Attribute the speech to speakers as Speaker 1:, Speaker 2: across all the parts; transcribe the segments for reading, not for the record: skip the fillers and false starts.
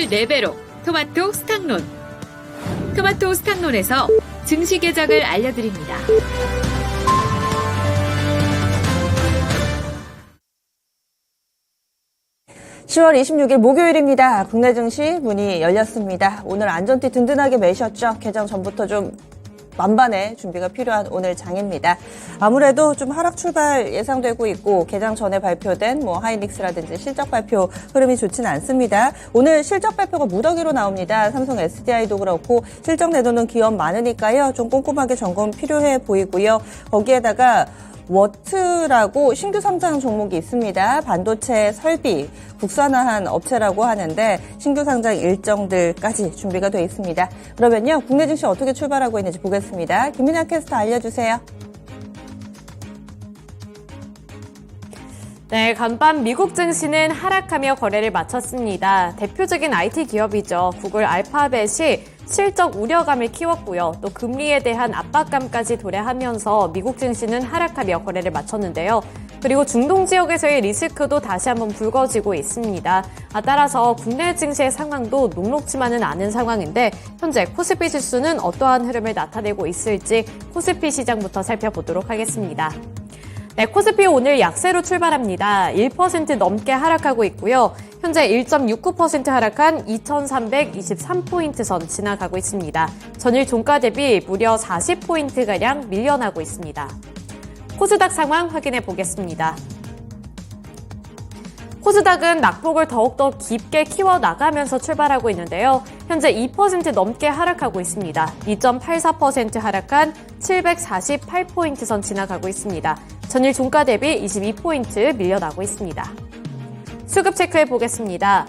Speaker 1: 수익률 4배로 토마토 스탁론. 토마토 스탁론에서 증시 계정을 알려드립니다.
Speaker 2: (10월 26일) 목요일입니다. 국내 증시 문이 열렸습니다. 오늘 안전띠 든든하게 매셨죠? 개장 전부터 좀 만반의 준비가 필요한 오늘 장입니다. 아무래도 좀 하락 출발 예상되고 있고 개장 전에 발표된 하이닉스라든지 실적 발표 흐름이 좋지는 않습니다. 오늘 실적 발표가 무더기로 나옵니다. 삼성 SDI도 그렇고 실적 내놓는 기업 많으니까요. 좀 꼼꼼하게 점검 필요해 보이고요. 거기에다가 워트라고 신규 상장 종목이 있습니다. 반도체 설비, 국산화한 업체라고 하는데 신규 상장 일정들까지 준비가 돼 있습니다. 그러면요, 국내 증시 어떻게 출발하고 있는지 보겠습니다. 김민아 캐스터 알려주세요.
Speaker 3: 네, 간밤 미국 증시는 하락하며 거래를 마쳤습니다. 대표적인 IT 기업이죠. 구글 알파벳이 실적 우려감을 키웠고요. 또 금리에 대한 압박감까지 도래하면서 미국 증시는 하락하며 거래를 마쳤는데요. 그리고 중동 지역에서의 리스크도 다시 한번 불거지고 있습니다. 따라서 국내 증시의 상황도 녹록지만은 않은 상황인데 현재 코스피 지수는 어떠한 흐름을 나타내고 있을지 코스피 시장부터 살펴보도록 하겠습니다. 네, 코스피 오늘 약세로 출발합니다. 1% 넘게 하락하고 있고요. 현재 1.69% 하락한 2323포인트 선 지나가고 있습니다. 전일 종가 대비 무려 40포인트가량 밀려나고 있습니다. 코스닥 상황 확인해 보겠습니다. 코스닥은 낙폭을 더욱더 깊게 키워나가면서 출발하고 있는데요. 현재 2% 넘게 하락하고 있습니다. 2.84% 하락한 748포인트 선 지나가고 있습니다. 전일 종가 대비 22포인트 밀려나고 있습니다. 수급 체크해 보겠습니다.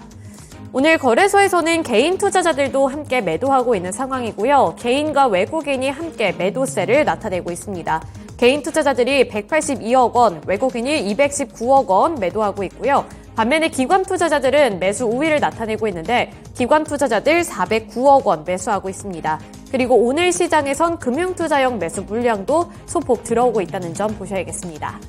Speaker 3: 오늘 거래소에서는 개인 투자자들도 함께 매도하고 있는 상황이고요. 개인과 외국인이 함께 매도세를 나타내고 있습니다. 개인 투자자들이 182억 원, 외국인이 219억 원 매도하고 있고요. 반면에 기관 투자자들은 매수 우위를 나타내고 있는데 기관 투자자들 409억 원 매수하고 있습니다. 그리고 오늘 시장에선 금융투자형 매수 물량도 소폭 들어오고 있다는 점 보셔야겠습니다.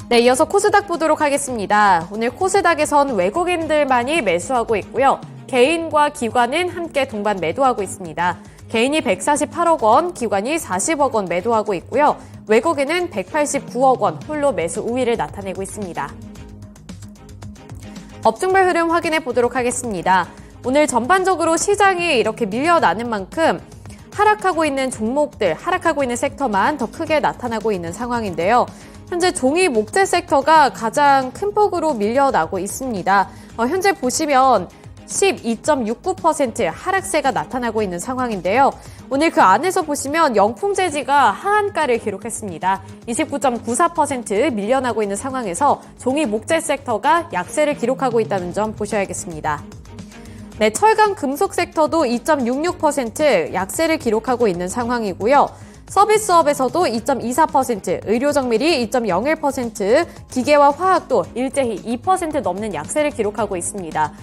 Speaker 3: 네, 이어서 코스닥 보도록 하겠습니다. 오늘 코스닥에선 외국인들만이 매수하고 있고요. 개인과 기관은 함께 동반 매도하고 있습니다. 개인이 148억 원, 기관이 40억 원 매도하고 있고요. 외국인은 189억 원 홀로 매수 우위를 나타내고 있습니다. 업종별 흐름 확인해 보도록 하겠습니다. 오늘 전반적으로 시장이 이렇게 밀려나는 만큼 하락하고 있는 종목들, 하락하고 있는 섹터만 더 크게 나타나고 있는 상황인데요. 현재 종이 목재 섹터가 가장 큰 폭으로 밀려나고 있습니다. 현재 보시면 12.69% 하락세가 나타나고 있는 상황인데요. 오늘 그 안에서 보시면 영풍재지가 하한가를 기록했습니다. 29.94% 밀려나고 있는 상황에서 종이 목재 섹터가 약세를 기록하고 있다는 점 보셔야겠습니다. 네, 철강 금속 섹터도 2.66% 약세를 기록하고 있는 상황이고요. 서비스업에서도 2.24%, 의료정밀이 2.01%, 기계와 화학도 일제히 2% 넘는 약세를 기록하고 있습니다.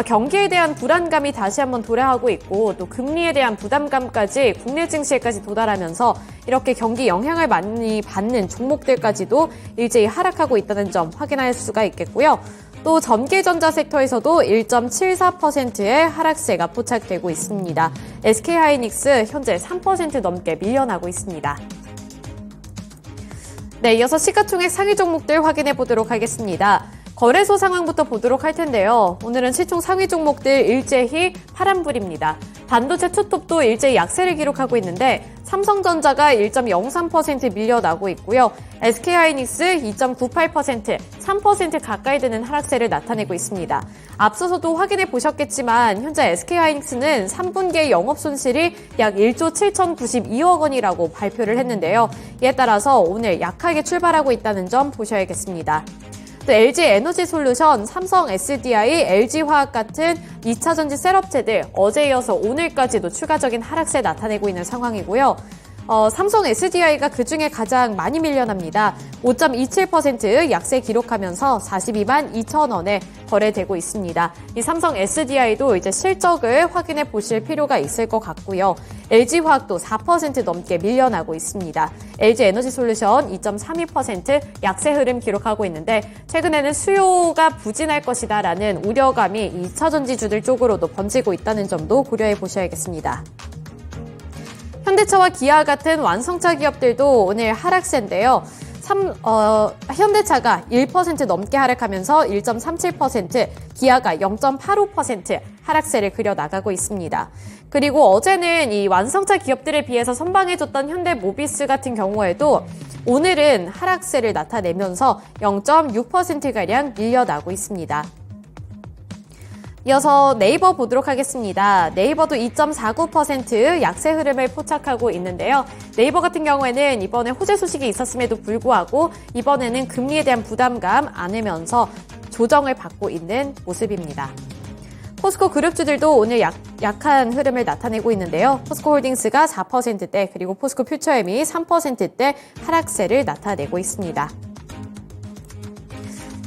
Speaker 3: 경기에 대한 불안감이 다시 한번 도래하고 있고 또 금리에 대한 부담감까지 국내 증시에까지 도달하면서 이렇게 경기 영향을 많이 받는 종목들까지도 일제히 하락하고 있다는 점 확인할 수가 있겠고요. 또 전기전자 섹터에서도 1.74%의 하락세가 포착되고 있습니다. SK하이닉스 현재 3% 넘게 밀려나고 있습니다. 네, 이어서 시가총액 상위 종목들 확인해 보도록 하겠습니다. 거래소 상황부터 보도록 할 텐데요. 오늘은 시총 상위 종목들 일제히 파란불입니다. 반도체 투톱도 일제히 약세를 기록하고 있는데 삼성전자가 1.03% 밀려나고 있고요. SK하이닉스 2.98%, 3% 가까이 되는 하락세를 나타내고 있습니다. 앞서서도 확인해 보셨겠지만 현재 SK하이닉스는 3분기의 영업손실이 약 1조 7,092억 원이라고 발표를 했는데요. 이에 따라서 오늘 약하게 출발하고 있다는 점 보셔야겠습니다. 또 LG에너지솔루션, 삼성 SDI, LG화학 같은 2차전지 셀업체들 어제 이어서 오늘까지도 추가적인 하락세 나타내고 있는 상황이고요. 삼성 SDI가 그중에 가장 많이 밀려납니다. 5.27% 약세 기록하면서 42만 2천 원에 거래되고 있습니다. 이 삼성 SDI도 이제 실적을 확인해 보실 필요가 있을 것 같고요. LG화학도 4% 넘게 밀려나고 있습니다. LG에너지솔루션 2.32% 약세 흐름 기록하고 있는데 최근에는 수요가 부진할 것이다라는 우려감이 2차 전지주들 쪽으로도 번지고 있다는 점도 고려해 보셔야겠습니다. 현대차와 기아 같은 완성차 기업들도 오늘 하락세인데요. 현대차가 1% 넘게 하락하면서 1.37%, 기아가 0.85% 하락세를 그려나가고 있습니다. 그리고 어제는 이 완성차 기업들에 비해서 선방해줬던 현대모비스 같은 경우에도 오늘은 하락세를 나타내면서 0.6%가량 밀려나고 있습니다. 이어서 네이버 보도록 하겠습니다. 네이버도 2.49% 약세 흐름을 포착하고 있는데요. 네이버 같은 경우에는 이번에 호재 소식이 있었음에도 불구하고 이번에는 금리에 대한 부담감 안으면서 조정을 받고 있는 모습입니다. 포스코 그룹주들도 오늘 약한 흐름을 나타내고 있는데요. 포스코홀딩스가 4%대 그리고 포스코 퓨처엠이 3%대 하락세를 나타내고 있습니다.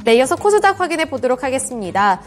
Speaker 3: 네, 이어서 코스닥 확인해 보도록 하겠습니다.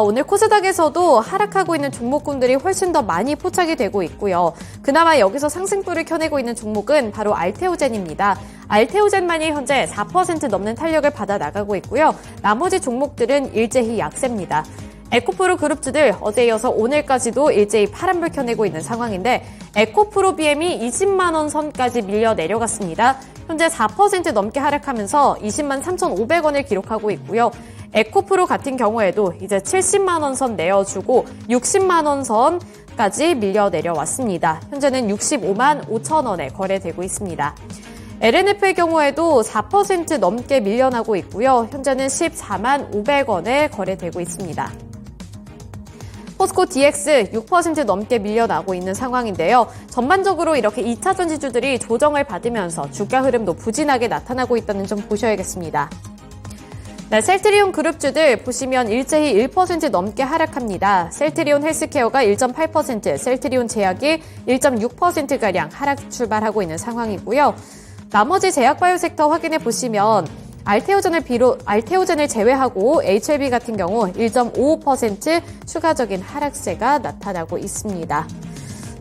Speaker 3: 오늘 코스닥에서도 하락하고 있는 종목군들이 훨씬 더 많이 포착이 되고 있고요. 그나마 여기서 상승불을 켜내고 있는 종목은 바로 알테오젠입니다. 알테오젠만이 현재 4% 넘는 탄력을 받아 나가고 있고요. 나머지 종목들은 일제히 약세입니다. 에코프로 그룹주들 어제 이어서 오늘까지도 일제히 파란불 켜내고 있는 상황인데 에코프로 BM이 20만 원 선까지 밀려 내려갔습니다. 현재 4% 넘게 하락하면서 20만 3,500원을 기록하고 있고요. 에코프로 같은 경우에도 이제 70만 원 선 내어주고 60만 원 선까지 밀려 내려왔습니다. 현재는 65만 5천 원에 거래되고 있습니다. LNF의 경우에도 4% 넘게 밀려나고 있고요. 현재는 14만 500원에 거래되고 있습니다. 포스코 DX 6% 넘게 밀려나고 있는 상황인데요. 전반적으로 이렇게 2차 전지주들이 조정을 받으면서 주가 흐름도 부진하게 나타나고 있다는 점 보셔야겠습니다. 네, 셀트리온 그룹주들 보시면 일제히 1% 넘게 하락합니다. 셀트리온 헬스케어가 1.8%, 셀트리온 제약이 1.6%가량 하락 출발하고 있는 상황이고요. 나머지 제약바이오 섹터 확인해 보시면 알테오젠을 제외하고 HLB 같은 경우 1.55% 추가적인 하락세가 나타나고 있습니다.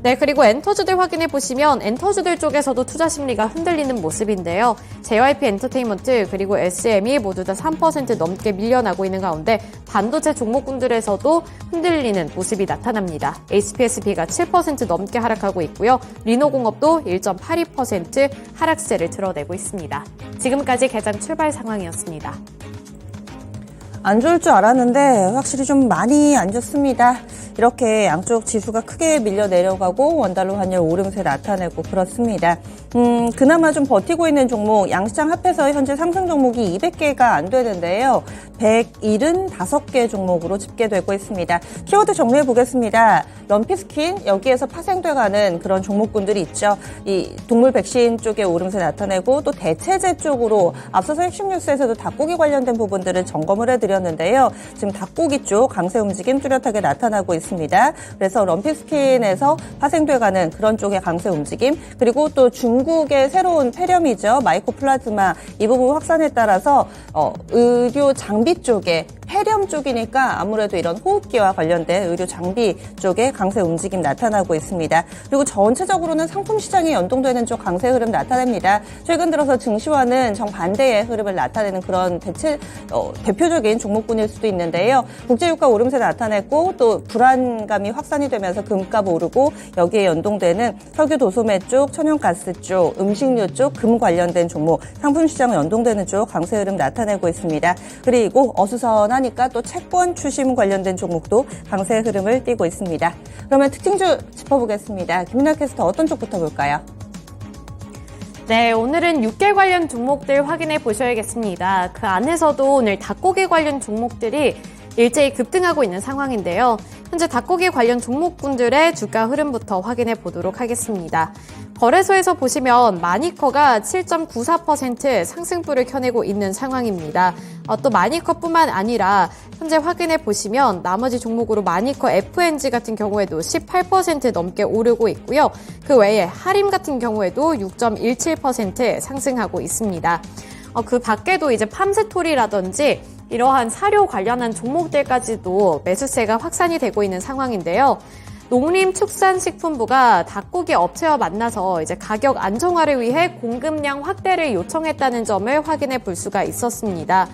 Speaker 3: 네, 그리고 엔터주들 확인해 보시면 엔터주들 쪽에서도 투자 심리가 흔들리는 모습인데요. JYP 엔터테인먼트 그리고 SM이 모두 다 3% 넘게 밀려나고 있는 가운데 반도체 종목군들에서도 흔들리는 모습이 나타납니다. HPSB가 7% 넘게 하락하고 있고요. 리노공업도 1.82% 하락세를 드러내고 있습니다. 지금까지 개장 출발 상황이었습니다.
Speaker 2: 안 좋을 줄 알았는데 확실히 좀 많이 안 좋습니다. 이렇게 양쪽 지수가 크게 밀려 내려가고 원달러 환율 오름세 나타내고 그렇습니다. 그나마 좀 버티고 있는 종목, 양시장 합해서 현재 상승 종목이 200개가 안 되는데요. 175개 종목으로 집계되고 있습니다. 키워드 정리해 보겠습니다. 럼피스킨, 여기에서 파생돼가는 그런 종목군들이 있죠. 이 동물 백신 쪽에 오름세 나타내고 또 대체제 쪽으로 앞서서 핵심 뉴스에서도 닭고기 관련된 부분들을 점검을 해드렸는데요. 지금 닭고기 쪽 강세 움직임 뚜렷하게 나타나고 있습니다. 그래서 럼피스킨에서 파생돼가는 그런 쪽의 강세 움직임, 그리고 또 중국의 새로운 폐렴이죠. 마이코플라즈마, 이 부분 확산에 따라서 의료 장비 쪽에 폐렴 쪽이니까 아무래도 이런 호흡기와 관련된 의료 장비 쪽에 강세 움직임 나타나고 있습니다. 그리고 전체적으로는 상품 시장에 연동되는 쪽 강세 흐름 나타냅니다. 최근 들어서 증시와는 정반대의 흐름을 나타내는 그런 대표적인 종목군일 수도 있는데요. 국제유가 오름세 나타냈고 또 불안감이 확산이 되면서 금값 오르고 여기에 연동되는 석유 도소매 쪽, 천연가스 쪽, 음식료 쪽, 금 관련된 종목, 상품 시장 연동되는 쪽 강세 흐름 나타내고 있습니다. 그리고 어수선하니까 또 채권 추심 관련된 종목도 강세 흐름을 띠고 있습니다. 그러면 특징주 짚어보겠습니다. 김민아 캐스터 어떤 쪽부터 볼까요?
Speaker 3: 네, 오늘은 육계 관련 종목들 확인해 보셔야겠습니다. 그 안에서도 오늘 닭고기 관련 종목들이 일제히 급등하고 있는 상황인데요. 현재 닭고기 관련 종목군들의 주가 흐름부터 확인해 보도록 하겠습니다. 거래소에서 보시면 마니커가 7.94% 상승불을 켜내고 있는 상황입니다. 또 마니커뿐만 아니라 현재 확인해 보시면 나머지 종목으로 마니커 FNG 같은 경우에도 18% 넘게 오르고 있고요. 그 외에 하림 같은 경우에도 6.17% 상승하고 있습니다. 그 밖에도 이제 팜스토리라든지 이러한 사료 관련한 종목들까지도 매수세가 확산이 되고 있는 상황인데요. 농림축산식품부가 닭고기 업체와 만나서 이제 가격 안정화를 위해 공급량 확대를 요청했다는 점을 확인해 볼 수가 있었습니다.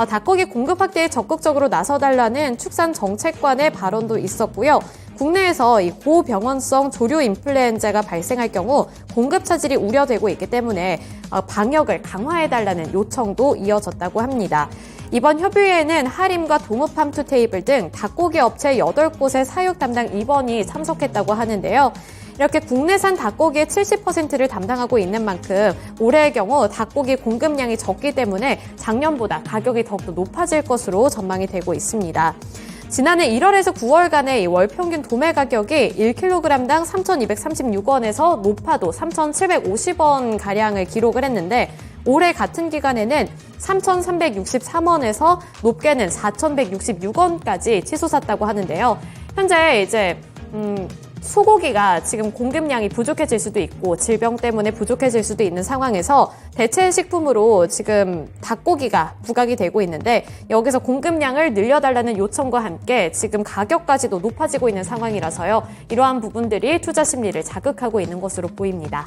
Speaker 3: 닭고기 공급 확대에 적극적으로 나서달라는 축산 정책관의 발언도 있었고요. 국내에서 이 고병원성 조류 인플루엔자가 발생할 경우 공급 차질이 우려되고 있기 때문에 방역을 강화해달라는 요청도 이어졌다고 합니다. 이번 협의회에는 하림과 도무팜투테이블 등 닭고기 업체 8곳의 사육 담당 임원이 참석했다고 하는데요. 이렇게 국내산 닭고기의 70%를 담당하고 있는 만큼 올해의 경우 닭고기 공급량이 적기 때문에 작년보다 가격이 더욱더 높아질 것으로 전망이 되고 있습니다. 지난해 1월에서 9월간의 월 평균 도매 가격이 1kg당 3,236원에서 높아도 3,750원가량을 기록을 했는데 올해 같은 기간에는 3,363원에서 높게는 4,166원까지 치솟았다고 하는데요. 현재 이제 소고기가 지금 공급량이 부족해질 수도 있고 질병 때문에 부족해질 수도 있는 상황에서 대체 식품으로 지금 닭고기가 부각이 되고 있는데 여기서 공급량을 늘려달라는 요청과 함께 지금 가격까지도 높아지고 있는 상황이라서요. 이러한 부분들이 투자 심리를 자극하고 있는 것으로 보입니다.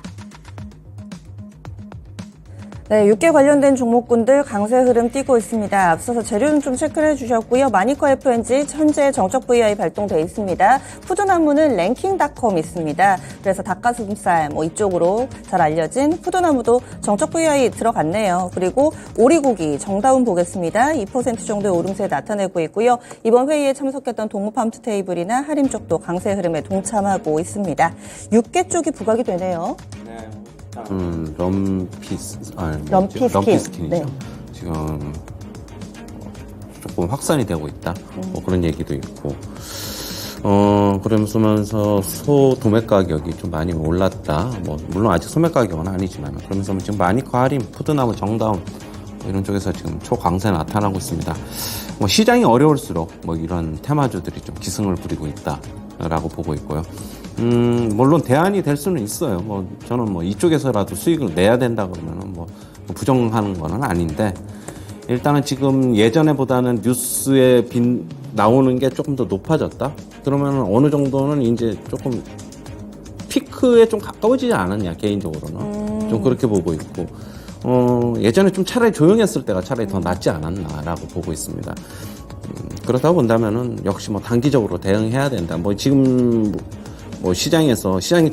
Speaker 2: 네, 육계 관련된 종목군들 강세 흐름 띄고 있습니다. 앞서서 재료는 좀 체크를 해주셨고요. 마니커 FNG 현재 정적 VI 발동돼 있습니다. 푸드나무는 랭킹닷컴 있습니다. 그래서 닭가슴살 이쪽으로 잘 알려진 푸드나무도 정적 VI 들어갔네요. 그리고 오리고기 정다운 보겠습니다. 2% 정도의 오름세 나타내고 있고요. 이번 회의에 참석했던 도무팜투테이블이나 하림 쪽도 강세 흐름에 동참하고 있습니다. 육계 쪽이 부각이 되네요.
Speaker 4: 럼피스킨이죠.
Speaker 2: 네.
Speaker 4: 지금 조금 확산이 되고 있다. 그런 얘기도 있고. 그러면서 소 도매 가격이 좀 많이 올랐다. 물론 아직 소매 가격은 아니지만 그러면서 지금 마니커, 하림, 푸드나무, 정다운 이런 쪽에서 지금 초강세 나타나고 있습니다. 시장이 어려울수록 이런 테마주들이 좀 기승을 부리고 있다라고 보고 있고요. 물론 대안이 될 수는 있어요. 저는 이쪽에서라도 수익을 내야 된다 그러면은 부정하는 거는 아닌데, 일단은 지금 예전에보다는 뉴스에 나오는 게 조금 더 높아졌다? 그러면은 어느 정도는 이제 조금 피크에 좀 가까워지지 않았냐, 개인적으로는. 좀 그렇게 보고 있고, 예전에 좀 차라리 조용했을 때가 차라리 더 낫지 않았나라고 보고 있습니다. 그렇다고 본다면은 역시 단기적으로 대응해야 된다. 지금 시장이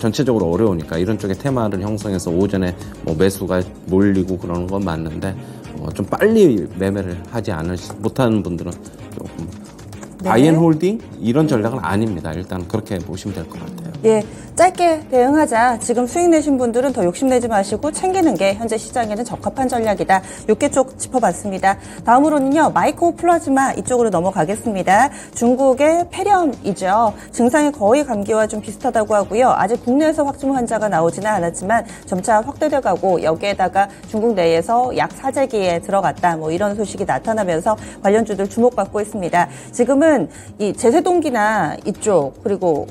Speaker 4: 전체적으로 어려우니까 이런 쪽에 테마를 형성해서 오전에 매수가 몰리고 그러는 건 맞는데, 좀 빨리 매매를 하지 못하는 분들은 조금 바이앤홀딩 이런 전략은 아닙니다. 일단 그렇게 보시면 될 것 같아요.
Speaker 2: 예, 짧게 대응하자. 지금 수익 내신 분들은 더 욕심내지 마시고 챙기는 게 현재 시장에는 적합한 전략이다. 6개 쪽 짚어봤습니다. 다음으로는요, 마이코플라즈마 이쪽으로 넘어가겠습니다. 중국의 폐렴이죠. 증상이 거의 감기와 좀 비슷하다고 하고요. 아직 국내에서 확진 환자가 나오지는 않았지만 점차 확대돼가고 여기에다가 중국 내에서 약 사재기에 들어갔다. 이런 소식이 나타나면서 관련주들 주목받고 있습니다. 지금은 이 제세동기나 이쪽 그리고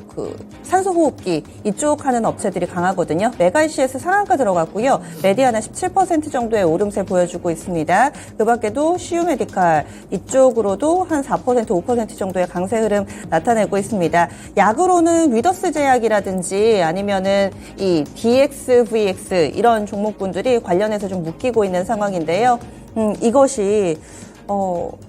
Speaker 2: 산소호흡기 이쪽 하는 업체들이 강하거든요. 메가이시에스 상한가 들어갔고요. 메디아나 17% 정도의 오름세 보여주고 있습니다. 그 밖에도 시우메디칼 이쪽으로도 한 4%, 5% 정도의 강세 흐름 나타내고 있습니다. 약으로는 위더스 제약이라든지 아니면은 이 DXVX 이런 종목군들이 관련해서 좀 묶이고 있는 상황인데요. 이것이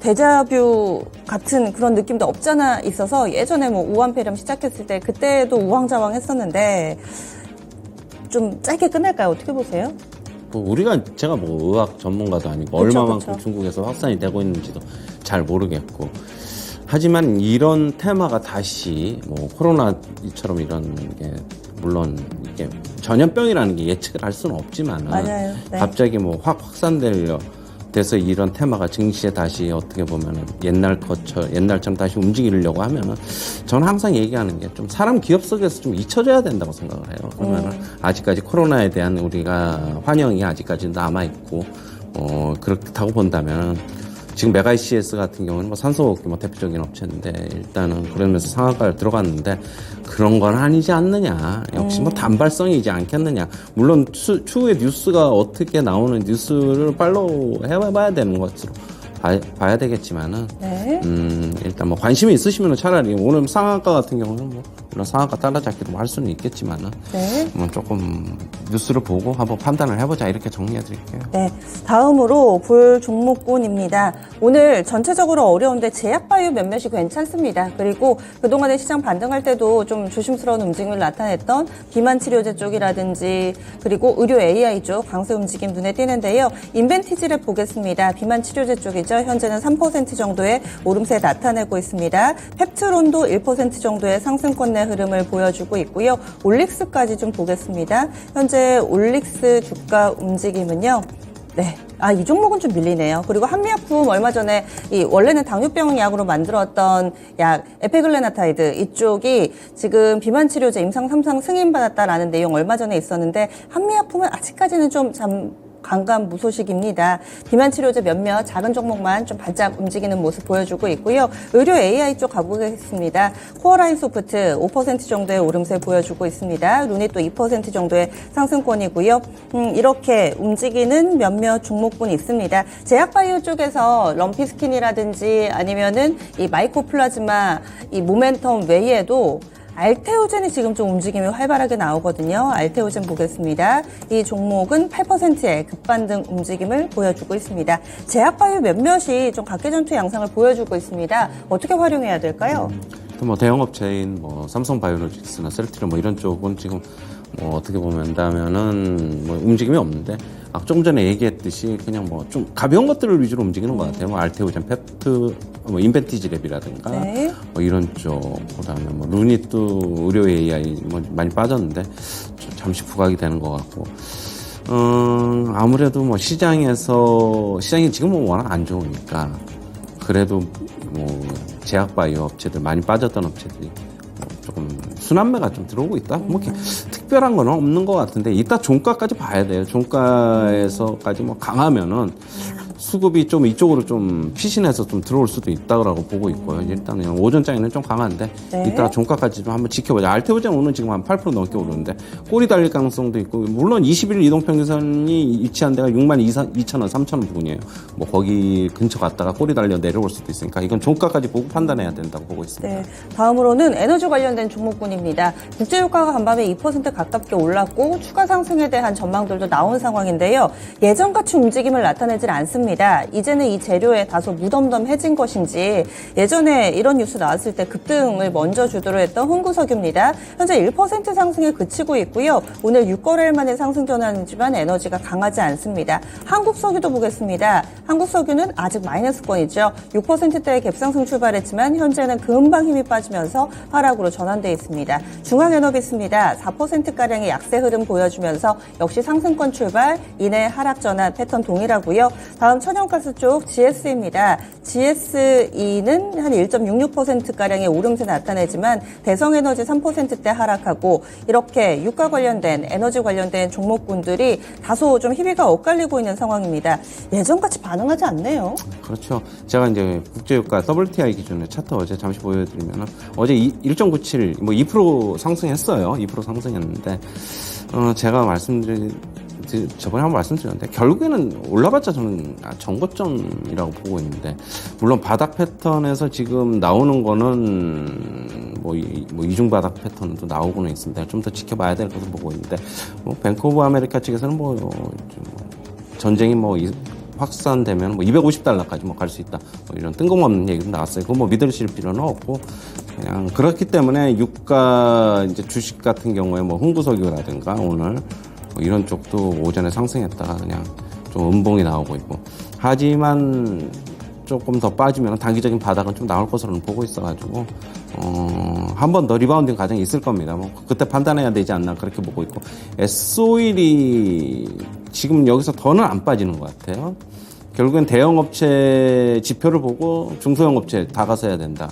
Speaker 2: 데자뷰 같은 그런 느낌도 없잖아 있어서 예전에 우한폐렴 시작했을 때 그때도 우왕좌왕 했었는데 좀 짧게 끝낼까요? 어떻게 보세요?
Speaker 4: 제가 의학 전문가도 아니고 얼마만큼 중국에서 확산이 되고 있는지도 잘 모르겠고, 하지만 이런 테마가 다시 코로나처럼 이런 게 물론 이게 전염병이라는 게 예측을 할 수는 없지만
Speaker 2: 맞아요. 네.
Speaker 4: 갑자기 확산되려 돼서 이런 테마가 증시에 다시 어떻게 보면은 옛날처럼 다시 움직이려고 하면은 저는 항상 얘기하는 게 좀 사람 기업 속에서 좀 잊혀져야 된다고 생각을 해요. 그러면은 아직까지 코로나에 대한 우리가 환영이 아직까지 남아있고, 그렇다고 본다면 지금 메가이CS 같은 경우는 뭐 산소호흡기 뭐 대표적인 업체인데 일단은 그러면서 상한가를 들어갔는데 그런 건 아니지 않느냐. 역시 뭐 단발성이지 않겠느냐. 물론 추후에 뉴스가 어떻게 나오는 뉴스를 팔로우 해봐야 되는 것으로 봐야 되겠지만은
Speaker 2: 네.
Speaker 4: 일단 뭐 관심이 있으시면 차라리 오늘 상한가 같은 경우는 뭐 물론 상한가 따라잡기도 할 수는 있겠지만은
Speaker 2: 네.
Speaker 4: 뭐 조금 뉴스를 보고 한번 판단을 해보자 이렇게 정리해 드릴게요.
Speaker 2: 네, 다음으로 볼 종목군입니다. 오늘 전체적으로 어려운데 제약바이오 몇몇이 괜찮습니다. 그리고 그동안에 시장 반등할 때도 좀 조심스러운 움직임을 나타냈던 비만치료제 쪽이라든지 그리고 의료 AI 쪽 강세 움직임 눈에 띄는데요. 인벤티지를 보겠습니다. 비만치료제 쪽이죠. 현재는 3% 정도의 오름세 나타내고 있습니다. 펩트론도 1% 정도의 상승권 내 흐름을 보여주고 있고요. 올릭스까지 좀 보겠습니다. 현재 올릭스 주가 움직임은요. 네. 이 종목은 좀 밀리네요. 그리고 한미약품 얼마 전에 원래는 당뇨병 약으로 만들었던 약 에페글레나타이드 이쪽이 지금 비만 치료제 임상 3상 승인받았다라는 내용 얼마 전에 있었는데 한미약품은 아직까지는 좀 강감무소식입니다. 비만 치료제 몇몇 작은 종목만 좀 바짝 움직이는 모습 보여주고 있고요. 의료 AI 쪽 가보겠습니다. 코어라인 소프트 5% 정도의 오름세 보여주고 있습니다. 룬이 또 2% 정도의 상승권이고요. 이렇게 움직이는 몇몇 종목군 있습니다. 제약바이오 쪽에서 럼피스킨이라든지 아니면은 이 마이코플라즈마 이 모멘텀 외에도 알테오젠이 지금 좀 움직임이 활발하게 나오거든요. 알테오젠 보겠습니다. 이 종목은 8%의 급반등 움직임을 보여주고 있습니다. 제약바이오 몇몇이 좀 각계전투 양상을 보여주고 있습니다. 어떻게 활용해야 될까요?
Speaker 4: 뭐 대형 업체인 뭐 삼성바이오로직스나 셀트리온 뭐 이런 쪽은 지금 뭐 어떻게 보면은 뭐 움직임이 없는데 조금 전에 얘기했듯이 그냥 뭐 좀 가벼운 것들을 위주로 움직이는 것 같아요. 뭐 알테오젠, 펩트, 뭐 인벤티지랩이라든가
Speaker 2: 네.
Speaker 4: 뭐 이런 쪽, 그다음에 뭐 루닛도 의료 AI 뭐 많이 빠졌는데 잠시 부각이 되는 것 같고. 아무래도 뭐 시장이 지금 뭐 워낙 안 좋으니까 그래도 뭐 제약바이오 업체들 많이 빠졌던 업체들이 조금 순환매가 좀 들어오고 있다. 뭐 이렇게 특별한 건 없는 것 같은데 이따 종가까지 봐야 돼요. 종가에서까지 뭐 강하면은 수급이 좀 이쪽으로 좀 피신해서 좀 들어올 수도 있다고 보고 있고요. 일단은 오전장에는 좀 강한데
Speaker 2: 네.
Speaker 4: 이따 종가까지 좀 한번 지켜보자. 알테오젠 오늘 지금 한 8% 넘게 오르는데 꼬리 달릴 가능성도 있고 물론 20일 이동평균선이 위치한 데가 62,000원, 3,000원 부근이에요. 뭐 거기 근처 갔다가 꼬리 달려 내려올 수도 있으니까 이건 종가까지 보고 판단해야 된다고 보고 있습니다.
Speaker 2: 네, 다음으로는 에너지 관련된 종목군입니다. 국제유가가 간밤에 2% 가깝게 올랐고 추가 상승에 대한 전망들도 나온 상황인데요. 예전같이 움직임을 나타내질 않습니다. 이제는 이 재료에 다소 무덤덤해진 것인지 예전에 이런 뉴스 나왔을 때 급등을 먼저 주도를 했던 흥구석유입니다. 현재 1% 상승에 그치고 있고요. 오늘 6거래일 만에 상승 전환이지만 에너지가 강하지 않습니다. 한국석유도 보겠습니다. 한국석유는 아직 마이너스권이죠. 6%대의 갭상승 출발했지만 현재는 금방 힘이 빠지면서 하락으로 전환돼 있습니다. 중앙에너비스입니다. 4%가량의 약세 흐름 보여주면서 역시 상승권 출발, 이내 하락 전환 패턴 동일하고요. 다음 천연가스 쪽 GS입니다. GSE는 한 1.66%가량의 오름세 나타내지만 대성에너지 3%대 하락하고 이렇게 유가 관련된 에너지 관련된 종목군들이 다소 좀 희비가 엇갈리고 있는 상황입니다. 예전같이 반응하지 않네요.
Speaker 4: 그렇죠. 제가 이제 국제유가 WTI 기준의 차트 어제 잠시 보여드리면 어제 1.97 뭐 2% 상승했어요. 2% 상승했는데 제가 저번에 한번 말씀드렸는데 결국에는 올라봤자 저는 정고점이라고 보고 있는데 물론 바닥 패턴에서 지금 나오는 거는 뭐 이중 바닥 패턴도 나오고는 있습니다. 좀 더 지켜봐야 될 것으로 보고 있는데 뭐 뱅크 오브 아메리카 측에서는 전쟁이 확산되면 250달러까지 갈 수 있다. 이런 뜬금없는 얘기도 나왔어요. 그거 믿으실 필요는 없고 그냥 그렇기 때문에 유가 이제 주식 같은 경우에 흥구석유라든가 오늘 이런 쪽도 오전에 상승했다가 그냥 좀 음봉이 나오고 있고 하지만 조금 더 빠지면 단기적인 바닥은 좀 나올 것으로는 보고 있어가지고 한 번 더 리바운딩 과정이 있을 겁니다. 그때 판단해야 되지 않나 그렇게 보고 있고 S-오일이 지금 여기서 더는 안 빠지는 것 같아요. 결국엔 대형 업체 지표를 보고 중소형 업체 다 가서 해야 된다.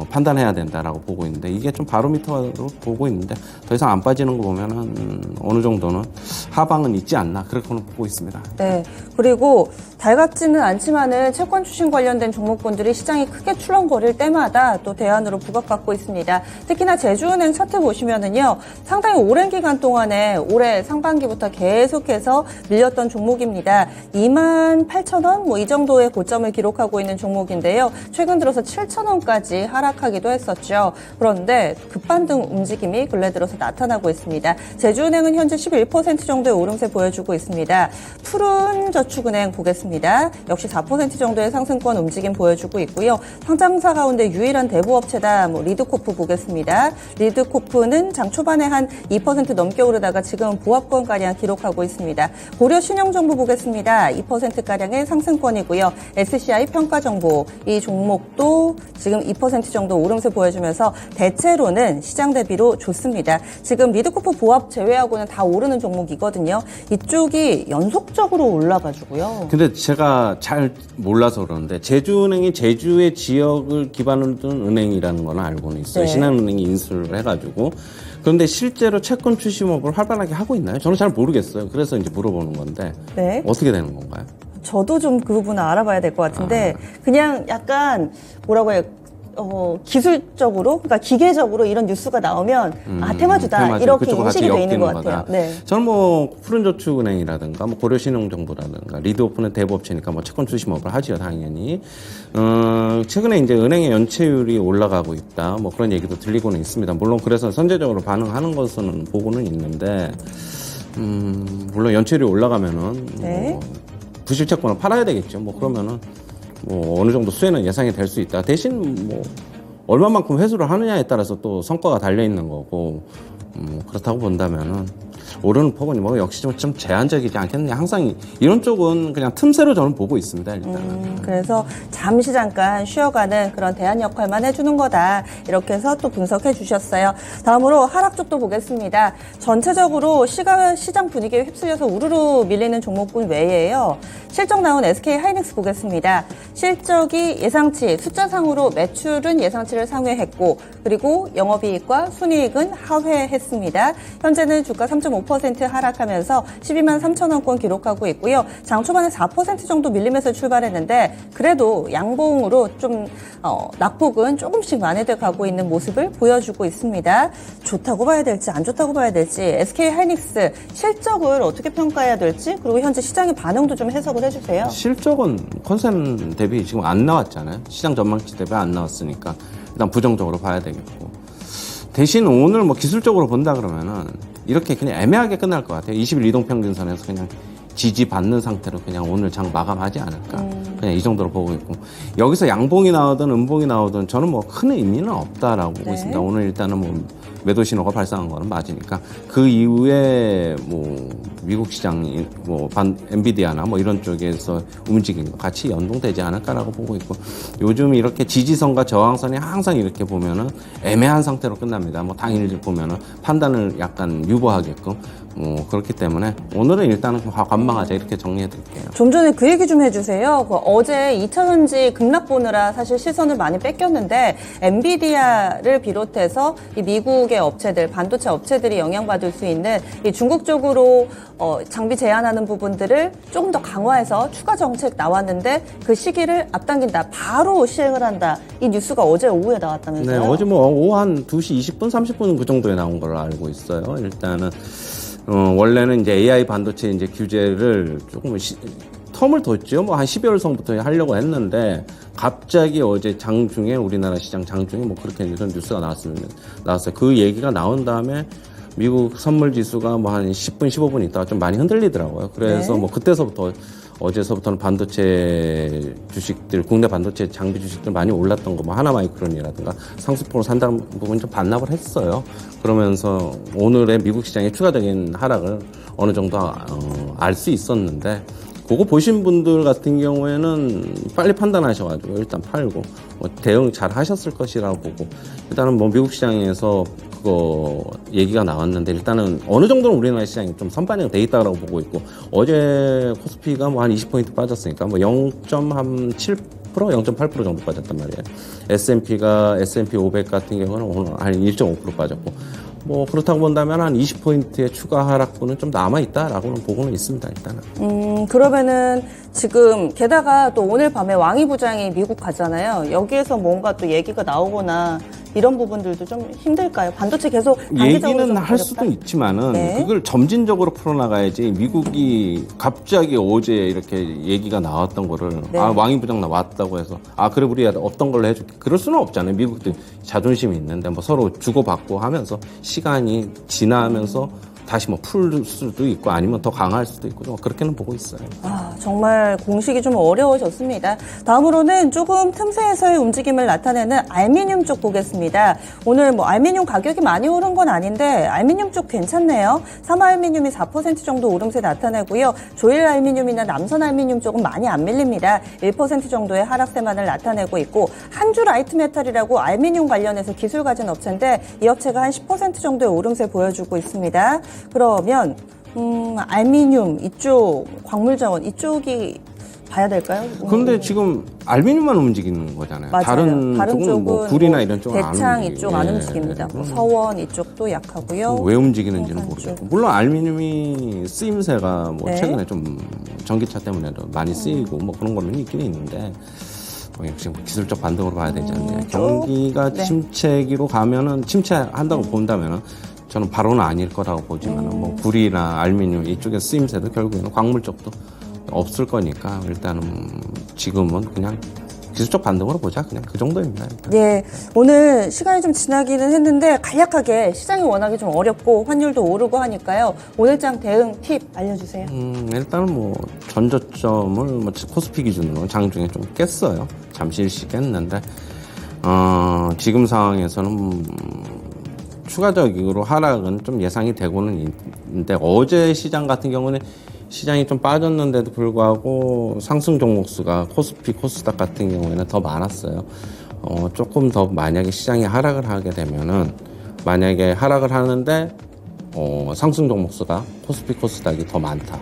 Speaker 4: 판단해야 된다라고 보고 있는데 이게 좀 바로미터로 보고 있는데 더 이상 안 빠지는 거 보면은 어느 정도는 하방은 있지 않나 그렇게는 보고 있습니다.
Speaker 2: 네. 그리고 달 같지는 않지만은 채권 추심 관련된 종목군들이 시장이 크게 출렁거릴 때마다 또 대안으로 부각받고 있습니다. 특히나 제주은행 차트 보시면은요, 상당히 오랜 기간 동안에 올해 상반기부터 계속해서 밀렸던 종목입니다. 28,000원 뭐 이 정도의 고점을 기록하고 있는 종목인데요. 최근 들어서 7,000원까지 하락하기도 했었죠. 그런데 급반등 움직임이 근래 들어서 나타나고 있습니다. 제주은행은 현재 11% 정도의 오름세 보여주고 있습니다. 푸른저축은행 보겠습니다. 역시 4% 정도의 상승권 움직임 보여주고 있고요. 상장사 가운데 유일한 대부업체다. 리드코프 보겠습니다. 리드코프는 장 초반에 한 2% 넘게 오르다가 지금은 보합권가량 기록하고 있습니다. 고려신용정보 보겠습니다. 2%가량의 상승권이고요. SCI 평가정보 이 종목도 지금 2% 정도 오름세 보여주면서 대체로는 시장 대비로 좋습니다. 지금 리드코프 보합 제외하고는 다 오르는 종목이거든요. 이쪽이 연속적으로 올라가지고요.
Speaker 4: 근데 제가 잘 몰라서 그러는데 제주은행이 제주의 지역을 기반으로 둔 은행이라는 건 알고는 있어요.
Speaker 2: 네.
Speaker 4: 신한은행이 인수를 해가지고. 그런데 실제로 채권 출시업을 활발하게 하고 있나요? 저는 잘 모르겠어요. 그래서 이제 물어보는 건데
Speaker 2: 네.
Speaker 4: 어떻게 되는 건가요?
Speaker 2: 저도 좀 그 부분을 알아봐야 될 것 같은데 그냥 약간 뭐라고 해요? 기술적으로, 그러니까 기계적으로 이런 뉴스가 나오면 테마주다 이렇게 인식이 돼 있는 것 같아요. 네.
Speaker 4: 저는 푸른저축은행이라든가 고려신용정보라든가 리드오픈은 대부업체니까 채권 출시업을 하지요, 당연히. 최근에 이제 은행의 연체율이 올라가고 있다, 그런 얘기도 들리고는 있습니다. 물론 그래서 선제적으로 반응하는 것은 보고는 있는데, 물론 연체율이 올라가면은
Speaker 2: 네.
Speaker 4: 부실채권을 팔아야 되겠죠. 그러면은. 어느 정도 수혜는 예상이 될 수 있다. 대신 얼마만큼 회수를 하느냐에 따라서 또 성과가 달려 있는 거고, 그렇다고 본다면은 오르는 폭은 역시 좀 제한적이지 않겠느냐. 항상 이런 쪽은 그냥 틈새로 저는 보고 있습니다, 일단은.
Speaker 2: 그래서 잠시 잠깐 쉬어가는 그런 대안 역할만 해주는 거다. 이렇게 해서 또 분석해 주셨어요. 다음으로 하락 쪽도 보겠습니다. 전체적으로 시장 분위기에 휩쓸려서 우르르 밀리는 종목군 외에요. 실적 나온 SK 하이닉스 보겠습니다. 실적이 예상치, 숫자상으로 매출은 예상치를 상회했고, 그리고 영업이익과 순이익은 하회했습니다. 현재는 주가 3.5% 하락하면서 12만 3천 원권 기록하고 있고요. 장 초반에 4% 정도 밀리면서 출발했는데 그래도 양봉으로 좀 낙폭은 조금씩 만회돼 가고 있는 모습을 보여주고 있습니다. 좋다고 봐야 될지 안 좋다고 봐야 될지 SK 하이닉스 실적을 어떻게 평가해야 될지 그리고 현재 시장의 반응도 좀 해석을 해주세요.
Speaker 4: 실적은 컨센 대비 지금 안 나왔잖아요. 시장 전망치 대비 안 나왔으니까 일단 부정적으로 봐야 되겠고, 대신 오늘 기술적으로 본다 그러면은 이렇게 그냥 애매하게 끝날 것 같아요. 20일 이동평균선에서 그냥 지지받는 상태로 그냥 오늘 장 마감하지 않을까. 그냥 이 정도로 보고 있고, 여기서 양봉이 나오든 음봉이 나오든 저는 큰 의미는 없다라고 보고 있습니다. 오늘 일단은 매도 신호가 발생한 거는 맞으니까 그 이후에 미국 시장이 엔비디아나 이런 쪽에서 움직인 거 같이 연동되지 않을까라고 보고 있고, 요즘 이렇게 지지선과 저항선이 항상 이렇게 보면은 애매한 상태로 끝납니다. 당일 보면은 판단을 약간 유보하게끔 그렇기 때문에 오늘은 일단은 관망하자 이렇게 정리해 드릴게요.
Speaker 2: 좀 전에 그 얘기 좀 해주세요. 어제 2차전지 급락 보느라 사실 시선을 많이 뺏겼는데 엔비디아를 비롯해서 이 미국의 업체들, 반도체 업체들이 영향받을 수 있는 이 중국 쪽으로 장비 제한하는 부분들을 조금 더 강화해서 추가 정책 나왔는데 그 시기를 앞당긴다. 바로 시행을 한다. 이 뉴스가 어제 오후에 나왔다면서요?
Speaker 4: 네, 어제 오후 한 2시 20분, 30분 그 정도에 나온 걸로 알고 있어요. 일단은 원래는 이제 AI 반도체 이제 규제를 조금 텀을 뒀죠. 한 12월성부터 하려고 했는데 갑자기 어제 장중에 우리나라 시장 장중에 그렇게 이런 뉴스가 나왔어요. 그 얘기가 나온 다음에 미국 선물 지수가 한 10분, 15분 있다가 좀 많이 흔들리더라고요. 그래서
Speaker 2: 네.
Speaker 4: 그때서부터 어제서부터는 반도체 주식들, 국내 반도체 장비 주식들 많이 올랐던 거, 하나마이크론이라든가 상수포로 산다는 부분 좀 반납을 했어요. 그러면서 오늘의 미국 시장의 추가적인 하락을 어느 정도 알 수 있었는데, 그거 보신 분들 같은 경우에는 빨리 판단하셔가지고 일단 팔고 뭐 대응 잘 하셨을 것이라고 보고 일단은 뭐 미국 시장에서 그거 얘기가 나왔는데 일단은 어느 정도는 우리나라 시장이 좀 선반영 돼 있다고 보고 있고 어제 코스피가 뭐 한 20포인트 빠졌으니까 뭐 0.7% 0.8% 정도 빠졌단 말이에요. S&P 500 같은 경우는 오늘 한 1.5% 빠졌고 뭐 그렇다고 본다면 한 20포인트의 추가 하락분은 좀 남아있다라고는 보고는 있습니다. 일단은.
Speaker 2: 그러면은 지금 게다가 또 오늘 밤에 왕이 부장이 미국 가잖아요. 여기에서 뭔가 또 얘기가 나오거나 이런 부분들도 좀 힘들까요? 반도체 계속 단기적으로
Speaker 4: 얘기는
Speaker 2: 좀
Speaker 4: 할
Speaker 2: 어렵다?
Speaker 4: 수도 있지만은
Speaker 2: 네.
Speaker 4: 그걸 점진적으로 풀어나가야지 미국이 갑자기 어제 이렇게 얘기가 나왔던 거를
Speaker 2: 네.
Speaker 4: 아 왕이 부장 나왔다고 해서 아 그래 우리 어떤 걸로 해줄게 그럴 수는 없잖아요. 미국도 자존심이 있는데 뭐 서로 주고받고 하면서 시간이 지나면서 다시 뭐 풀 수도 있고 아니면 더 강할 수도 있고 뭐 그렇게는 보고 있어요.
Speaker 2: 아, 정말 공식이 좀 어려워졌습니다. 다음으로는 조금 틈새에서의 움직임을 나타내는 알미늄 쪽 보겠습니다. 오늘 뭐 알미늄 가격이 많이 오른 건 아닌데 알미늄 쪽 괜찮네요. 삼화알미늄이 4% 정도 오름세 나타내고요. 조일알미늄이나 남선알미늄 쪽은 많이 안 밀립니다. 1% 정도의 하락세만을 나타내고 있고 한주 라이트메탈이라고 알미늄 관련해서 기술 가진 업체인데 이 업체가 한 10% 정도의 오름세 보여주고 있습니다. 그러면 알미늄 이쪽 광물자원 이쪽이 봐야 될까요?
Speaker 4: 그런데 지금 알미늄만 움직이는 거잖아요.
Speaker 2: 맞아요.
Speaker 4: 다른 쪽은
Speaker 2: 쪽은
Speaker 4: 뭐 굴이나 이런 쪽은 안
Speaker 2: 대창
Speaker 4: 움직이고.
Speaker 2: 이쪽 안
Speaker 4: 예,
Speaker 2: 움직입니다.
Speaker 4: 예.
Speaker 2: 뭐 서원 이쪽도 약하고요.
Speaker 4: 왜 움직이는지는
Speaker 2: 한쪽.
Speaker 4: 모르겠고 물론 알미늄이 쓰임새가 뭐
Speaker 2: 네.
Speaker 4: 최근에 좀 전기차 때문에도 많이 쓰이고 뭐 그런 거는 있긴 있는데 뭐 역시 뭐 기술적 반등으로 봐야 되지 않나요? 경기가
Speaker 2: 네.
Speaker 4: 침체기로 가면은 침체한다고 본다면은 저는 바로는 아닐 거라고 보지만은 뭐 굴이나 알미늄 이쪽에 쓰임새도 결국에는 광물 쪽도 없을 거니까 일단은 지금은 그냥 기술적 반등으로 보자. 그냥 그 정도입니다. 일단.
Speaker 2: 예, 오늘 시간이 좀 지나기는 했는데 간략하게 시장이 워낙에 좀 어렵고 환율도 오르고 하니까요. 오늘장 대응 팁 알려주세요.
Speaker 4: 일단은 뭐 전저점을 뭐 코스피 기준으로 장중에 좀 깼어요. 잠시 일시 깼는데 지금 상황에서는 추가적으로 하락은 좀 예상이 되고는 있는데 어제 시장 같은 경우는 시장이 좀 빠졌는데도 불구하고 상승 종목 수가 코스피, 코스닥 같은 경우에는 더 많았어요. 조금 더 만약에 시장이 하락을 하게 되면은 만약에 하락을 하는데 상승 종목 수가 코스피, 코스닥이 더 많다.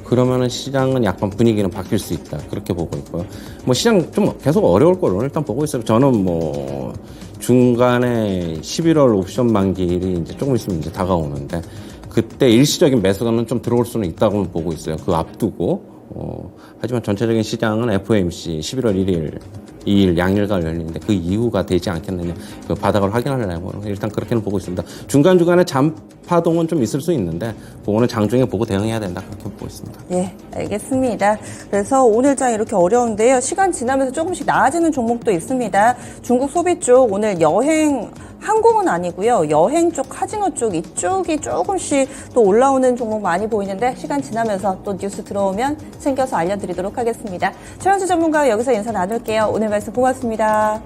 Speaker 4: 그러면은 시장은 약간 분위기는 바뀔 수 있다. 그렇게 보고 있고요. 뭐 시장 좀 계속 어려울 거로 일단 보고 있어요. 저는 뭐 중간에 11월 옵션 만기일이 이제 조금 있으면 이제 다가오는데 그때 일시적인 매수가는 좀 들어올 수는 있다고 보고 있어요. 그 앞두고. 하지만 전체적인 시장은 FOMC 11월 1일, 2일 양일간 열리는데 그 이후가 되지 않겠느냐. 그 바닥을 확인하려고 일단 그렇게는 보고 있습니다. 중간중간에 잠파동은 좀 있을 수 있는데 그거는 장중에 보고 대응해야 된다. 그렇게 보고 있습니다.
Speaker 2: 예, 알겠습니다. 그래서 오늘장 이렇게 어려운데요. 시간 지나면서 조금씩 나아지는 종목도 있습니다. 중국 소비 쪽 오늘 여행 항공은 아니고요. 여행 쪽, 카지노 쪽 이쪽이 조금씩 또 올라오는 종목 많이 보이는데 시간 지나면서 또 뉴스 들어오면 챙겨서 알려드리도록 하겠습니다. 최현수 전문가와 여기서 인사 나눌게요. 오늘 말씀 고맙습니다.